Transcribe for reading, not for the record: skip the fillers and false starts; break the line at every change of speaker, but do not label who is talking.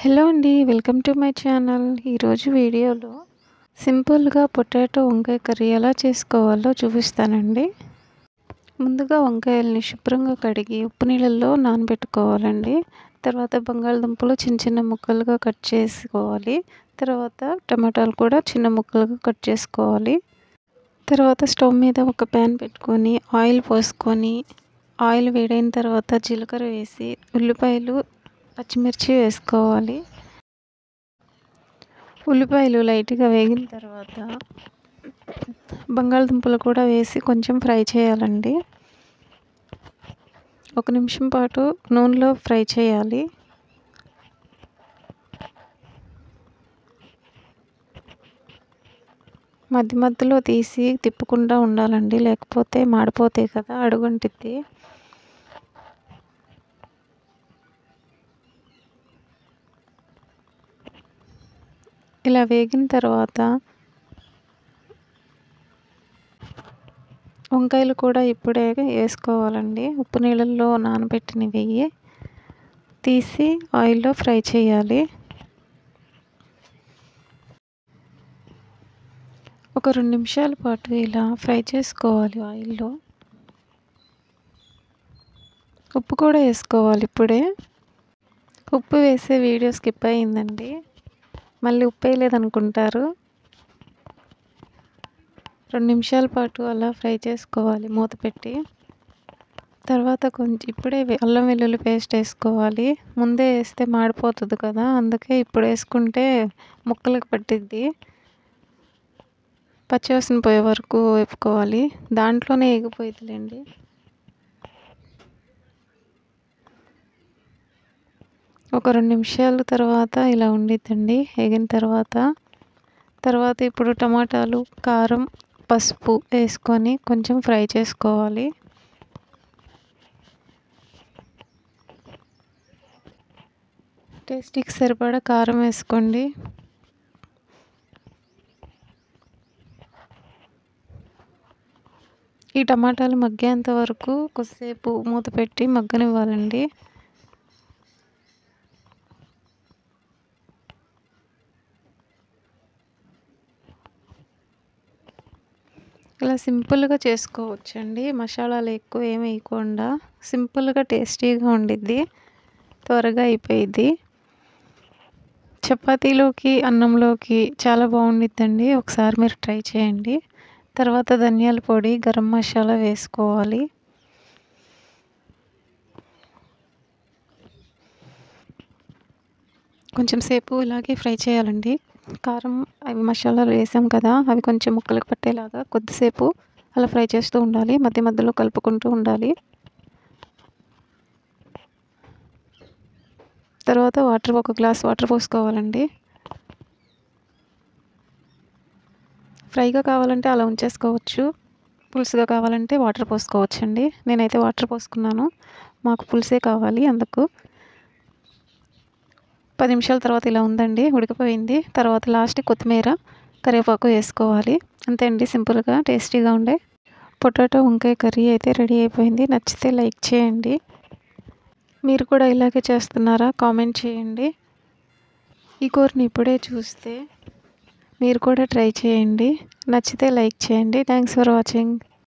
Hello అండి. Welcome to my channel. ఈరోజు వీడియోలో సింపుల్‌గా పొటాటో వంకాయ కర్రీ ఎలా చేసుకోవాలో చూపిస్తానండి. ముందుగా వంకాయల్ని శుభ్రంగా కడిగి ఉప్పు నీళ్ళల్లో నానబెట్టుకోవాలండి. తర్వాత బంగాళదుంపలు చిన్న చిన్న ముక్కలుగా కట్ చేసుకోవాలి. తర్వాత టమాటాలు కూడా చిన్న ముక్కలుగా కట్ చేసుకోవాలి. తర్వాత స్టవ్ మీద ఒక ప్యాన్ పెట్టుకొని ఆయిల్ పోసుకొని ఆయిల్ వేడైన తర్వాత జీలకర్ర వేసి ఉల్లిపాయలు పచ్చిమిర్చి వేసుకోవాలి. ఉల్లిపాయలు లైట్‌గా వేగిన తర్వాత బంగాళదుంపలు కూడా వేసి కొంచెం ఫ్రై చేయాలండి. 1 నిమిషం పాటు నూనెలో ఫ్రై చేయాలి. మధ్య మధ్యలో తీసి తిప్పుకుంటూ ఉండాలండి. లేకపోతే మాడిపోతాయి కదా, అడుగంటిద్ది. ఇలా వేగిన తర్వాత వంకాయలు కూడా ఇప్పుడే వేసుకోవాలండి. ఉప్పు నీళ్ళల్లో నానబెట్టినవి తీసి ఆయిల్లో ఫ్రై చేయాలి. ఒక 2 నిమిషాల పాటు ఇలా ఫ్రై చేసుకోవాలి ఆయిల్లో. ఉప్పు కూడా వేసుకోవాలి ఇప్పుడే. ఉప్పు వేసే వీడియో స్కిప్ అయిందండి. మళ్ళీ ఉప్పు వేయలేదనుకుంటారు. 2 నిమిషాల పాటు అలా ఫ్రై చేసుకోవాలి మూత పెట్టి. తర్వాత ఇప్పుడే అల్లం వెల్లుల్లి పేస్ట్ వేసుకోవాలి. ముందే వేస్తే మాడిపోతుంది కదా, అందుకే ఇప్పుడు వేసుకుంటే ముక్కలకు పట్టిద్ది. పచ్చివాసన పోయే వరకు వేపుకోవాలి. దాంట్లోనే ఎగిపోయిద్దిలేండి. ఒక 2 నిమిషాల తర్వాత ఇలా ఉండిద్దండి వేగిన తర్వాత ఇప్పుడు టమాటాలు, కారం, పసుపు వేసుకొని కొంచెం ఫ్రై చేసుకోవాలి. టేస్ట్‌కి సరిపడా కారం వేసుకోండి. ఈ టమాటాలు మగ్గేంత వరకు కొద్దిసేపు మూత పెట్టి మగ్గనివ్వాలండి. ఇలా సింపుల్‌గా చేసుకోవచ్చండి. మసాలాలు ఎక్కువ ఏమి వేయకుండా సింపుల్‌గా టేస్టీగా ఉండిద్ది. త్వరగా అయిపోయిద్ది. చపాతీలోకి, అన్నంలోకి చాలా బాగుండిద్దండి. ఒకసారి మీరు ట్రై చేయండి. తర్వాత ధనియాల పొడి, గరం మసాలా వేసుకోవాలి. కొంచెం సేపు ఇలాగే ఫ్రై చేయాలండి. కారం అవి మసాలాలు వేసాం కదా, అవి కొంచెం ముక్కలకు పట్టేలాగా కొద్దిసేపు అలా ఫ్రై చేస్తూ ఉండాలి. మధ్య మధ్యలో కలుపుకుంటూ ఉండాలి. తర్వాత ఒక గ్లాస్ వాటర్ పోసుకోవాలండి. ఫ్రైగా కావాలంటే అలా ఉంచేసుకోవచ్చు. పులుసుగా కావాలంటే వాటర్ పోసుకోవచ్చండి. నేనైతే వాటర్ పోసుకున్నాను. మాకు పులుసే కావాలి అందుకు. 10 నిమిషాల తర్వాత ఇలా ఉందండి, ఉడికిపోయింది. తర్వాత లాస్ట్‌కి కొత్తిమీర, కరివేపాకు వేసుకోవాలి. అంతే అండి, సింపుల్‌గా టేస్టీగా ఉండే పొటాటో వంకాయ కర్రీ అయితే రెడీ అయిపోయింది. నచ్చితే లైక్ చేయండి. మీరు కూడా ఇలాగే చేస్తున్నారా? కామెంట్ చేయండి. ఈ కూరని ఇప్పుడే చూస్తే మీరు కూడా ట్రై చేయండి. నచ్చితే లైక్ చేయండి. Thanks for watching.